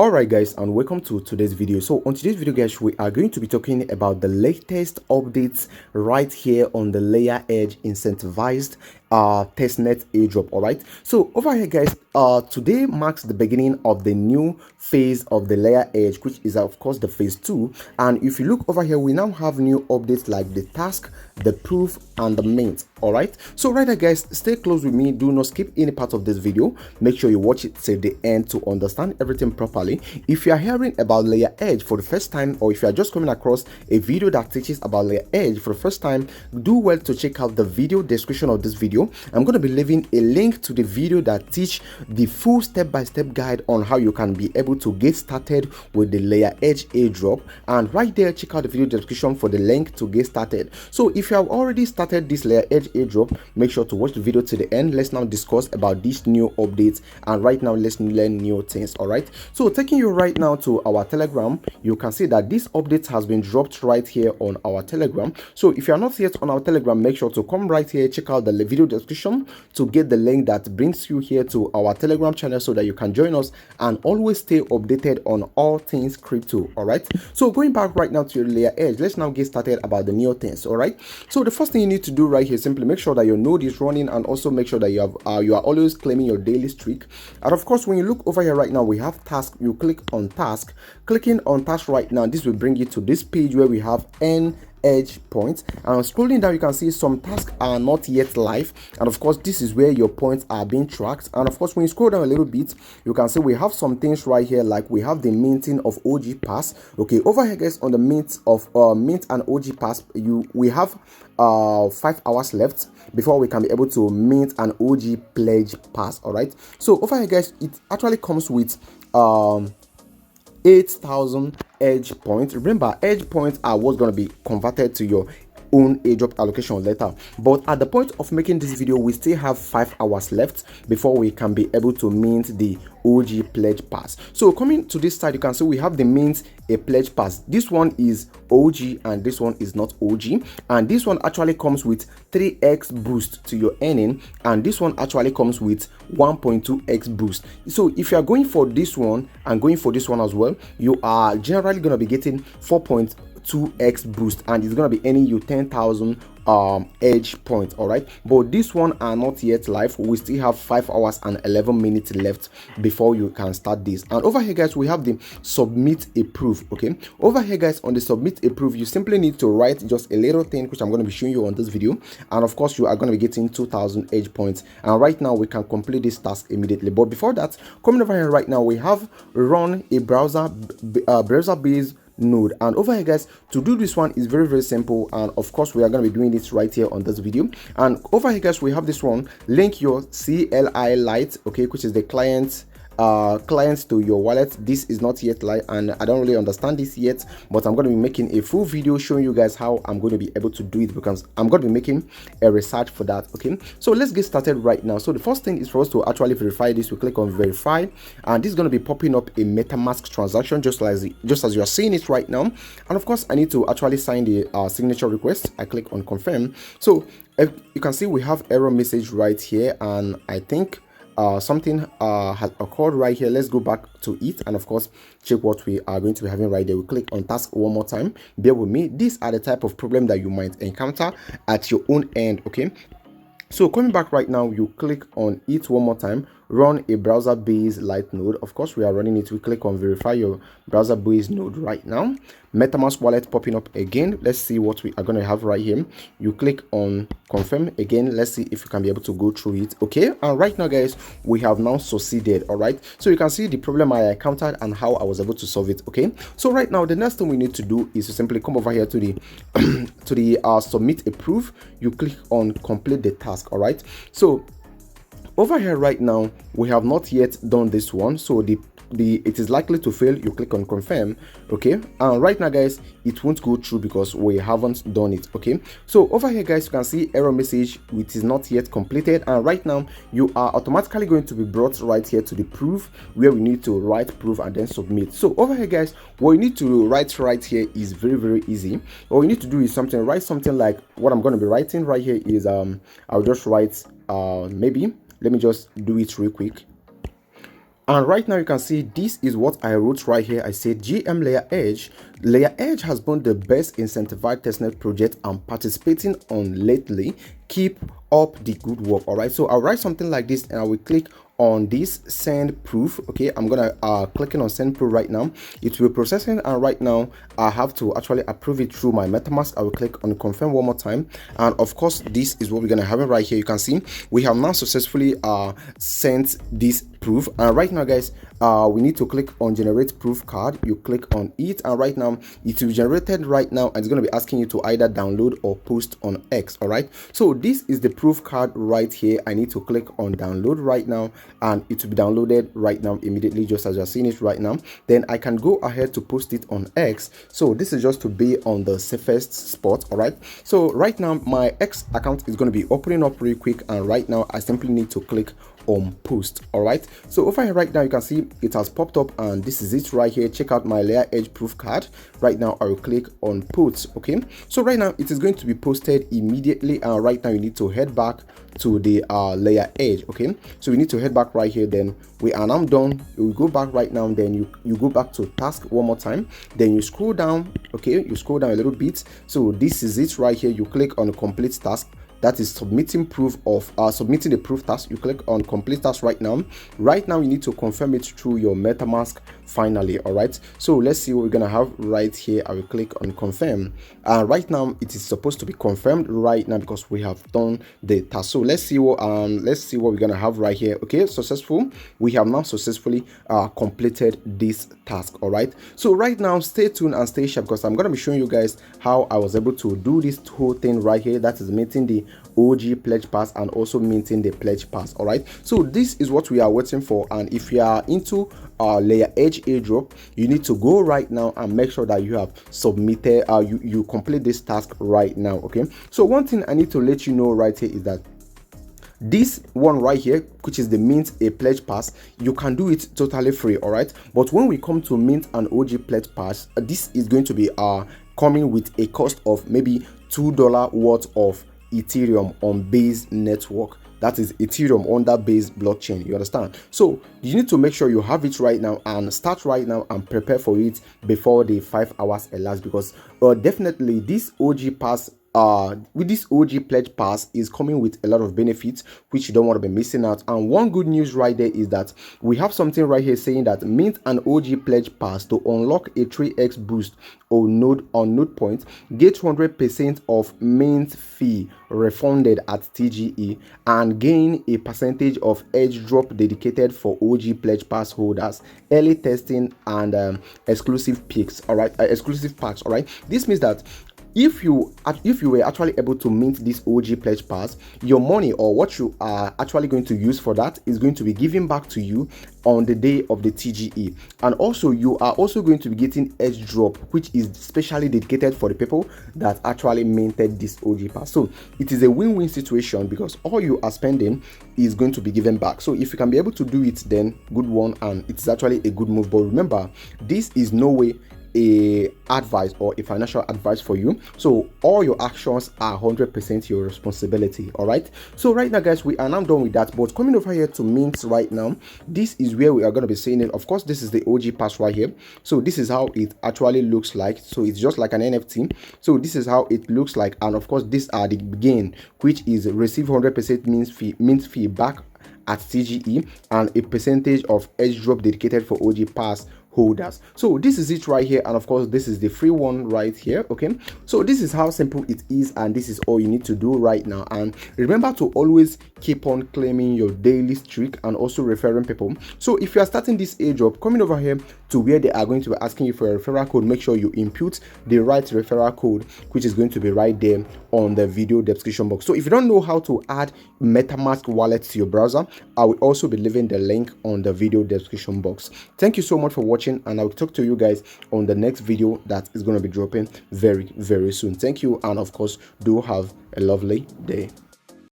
Alright guys, and welcome to today's video. So on today's video guys, we are going to be talking about the latest updates right here on the LayerEdge incentivized testnet airdrop. All right, so over here guys, today marks the beginning of the new phase of the LayerEdge, which is of course the phase 2. And if you look over here, we now have new updates like the task, the proof, and the mint. All right, so right there guys, stay close with me, do not skip any part of this video. Make sure you watch it till the end to understand everything properly. If you are hearing about LayerEdge for the first time, or if you are just coming across a video that teaches about LayerEdge for the first time, do well to check out the video description of this video. I'm going to be leaving a link to the video that teach the full step-by-step guide on how you can be able to get started with the LayerEdge airdrop, and right there check out the video description for the link to get started. So if you have already started this LayerEdge airdrop, make sure to watch the video to the end. Let's now discuss about these new updates, and right now let's learn new things. All right, so taking you right now to our Telegram, you can see that this update has been dropped right here on our Telegram. So if you are not yet on our Telegram, make sure to come right here, check out the video description to get the link that brings you here to our Telegram channel so that you can join us and always stay updated on all things crypto. All right, so going back right now to your LayerEdge, let's now get started about the new things. All right, so the first thing you need to do right here, simply make sure that your node is running, and also make sure that you are always claiming your daily streak. And of course, when you look over here right now, we have task. You click on task. Clicking on task right now, this will bring you to this page where we have edge points, and scrolling down you can see some tasks are not yet live, and of course this is where your points are being tracked. And of course when you scroll down a little bit, you can see we have some things right here, like we have the minting of OG pass. Okay, over here guys, on the mint of mint and OG pass, we have 5 hours left before we can be able to mint an OG pledge pass. All right, so over here guys, it actually comes with 8,000 edge points. Remember, edge points are what's going to be converted to your own airdrop allocation later, but at the point of making this video, we still have 5 hours left before we can be able to mint the OG pledge pass. So coming to this side, you can see we have the mint a pledge pass. This one is OG and this one is not OG, and this one actually comes with 3x boost to your earning, and this one actually comes with 1.2x boost. So if you are going for this one and going for this one as well, you are generally going to be getting 4.2x boost, and it's going to be earning you 10,000 edge points. All right, but this one are not yet live. We still have 5 hours and 11 minutes left before you can start this. And over here guys, we have the submit a proof. Okay, over here guys, on the submit a proof, you simply need to write just a little thing which I'm going to be showing you on this video, and of course you are going to be getting 2,000 edge points. And right now we can complete this task immediately, but before that, coming over here right now, we have run a browser based node. And over here guys, to do this one is very simple, and of course we are going to be doing this right here on this video. And over here guys, we have this one, link your CLI Lite, okay, which is the clients to your wallet. This is not yet live, and I don't really understand this yet, but I'm going to be making a full video showing you guys how I'm going to be able to do it, because I'm going to be making a research for that. Okay, so let's get started right now. So the first thing is for us to actually verify this. We click on verify, and this is going to be popping up a MetaMask transaction just as you are seeing it right now. And of course I need to actually sign the signature request. I click on confirm. So you can see we have error message right here, and I think something has occurred right here. Let's go back to it and of course check what we are going to be having right there. We click on task one more time. Bear with me, these are the type of problem that you might encounter at your own end. Okay, so coming back right now, you click on it one more time, run a browser based light node. Of course we are running it. We click on verify your browser based node right now. MetaMask wallet popping up again. Let's see what we are going to have right here. You click on confirm again. Let's see if you can be able to go through it. Okay, and right now guys, we have now succeeded. All right, so you can see the problem I encountered and how I was able to solve it. Okay, so right now the next thing we need to do is to simply come over here to the to the submit a proof. You click on complete the task. All right, so over here right now we have not yet done this one, so it is likely to fail. You click on confirm. Okay, and right now guys, it won't go through because we haven't done it. Okay, so over here guys, you can see error message which is not yet completed, and right now you are automatically going to be brought right here to the proof where we need to write proof and then submit. So over here guys, what you need to write right here is very easy. What we need to do is write something like what I'm going to be writing right here is I'll just write maybe, let me just do it real quick. And right now you can see this is what I wrote right here. I said GM LayerEdge has been the best incentivized testnet project I'm participating on lately. Keep up the good work. All right, so I'll write something like this and I will click on this send proof. Okay, I'm gonna clicking on send proof right now. It will be processing, and right now I have to actually approve it through my MetaMask. I will click on confirm one more time, and of course this is what we're gonna have it right here. You can see we have now successfully sent this proof, and right now guys, we need to click on generate proof card. You click on it, and right now it will be generated right now, and it's going to be asking you to either download or post on X. All right, so this is the proof card right here. I need to click on download right now, and it will be downloaded right now immediately, just as you're seeing it right now. Then I can go ahead to post it on X. So this is just to be on the safest spot. All right, so right now my X account is going to be opening up real quick, and right now I simply need to click on post. All right, so over here right now you can see it has popped up, and this is it right here. Check out my LayerEdge proof card. Right now I will click on post. Okay, so right now it is going to be posted immediately, and right now you need to head back to the LayerEdge. Okay, so we need to head back right here. Then we are now done. You go back right now, then you go back to task one more time, then you scroll down. Okay, you scroll down a little bit. So this is it right here. You click on complete task. That is submitting proof of submitting the proof task. You click on complete task right now. Right now you need to confirm it through your MetaMask finally. All right, so let's see what we're gonna have right here. I will click on confirm, and right now it is supposed to be confirmed right now because we have done the task. So let's see what we're gonna have right here. Okay, successful. We have now successfully completed this task. All right, so right now stay tuned and stay sharp, because I'm gonna be showing you guys how I was able to do this whole thing right here. That is minting the OG pledge pass and also minting the pledge pass. All right, so this is what we are waiting for, and if you are into LayerEdge Airdrop, you need to go right now and make sure that you have submitted you complete this task right now. Okay, so one thing I need to let you know right here is that this one right here, which is the mint a pledge pass, you can do it totally free. All right, but when we come to mint an OG pledge pass, this is going to be coming with a cost of maybe $2 worth of Ethereum on Base network. That is Ethereum on that Base blockchain. You understand? So you need to make sure you have it right now and start right now and prepare for it before the 5 hours elapse, because definitely this OG pass with this OG pledge pass is coming with a lot of benefits which you don't want to be missing out. And one good news right there is that we have something right here saying that mint an OG pledge pass to unlock a 3x boost on node points, get 100% of mint fee refunded at TGE, and gain a percentage of Airdrop dedicated for OG pledge pass holders, early testing, and exclusive picks. All right, exclusive packs. All right, this means that if you were actually able to mint this OG pledge pass, your money or what you are actually going to use for that is going to be given back to you on the day of the TGE. And also you are also going to be getting Airdrop, which is specially dedicated for the people that actually minted this OG pass. So it is a win-win situation, because all you are spending is going to be given back. So if you can be able to do it, then good one, and it's actually a good move. But remember, this is no way a advice or a financial advice for you, so all your actions are 100% your responsibility. All right, so right now guys, we are now done with that, but coming over here to mint right now, this is where we are going to be seeing it. Of course, this is the OG pass right here. So this is how it actually looks like. So it's just like an NFT. So this is how it looks like, and of course these are the gain, which is receive 100% mint fee back at TGE and a percentage of Airdrop dedicated for OG pass holders. So this is it right here, and of course this is the free one right here. Okay, so this is how simple it is, and this is all you need to do right now. And remember to always keep on claiming your daily streak and also referring people. So if you are starting this airdrop, coming over here to where they are going to be asking you for a referral code, make sure you input the right referral code, which is going to be right there on the video description box. So if you don't know how to add MetaMask wallet to your browser, I will also be leaving the link on the video description box. Thank you so much for watching, and I'll talk to you guys on the next video that is going to be dropping very soon. Thank you, and of course do have a lovely day.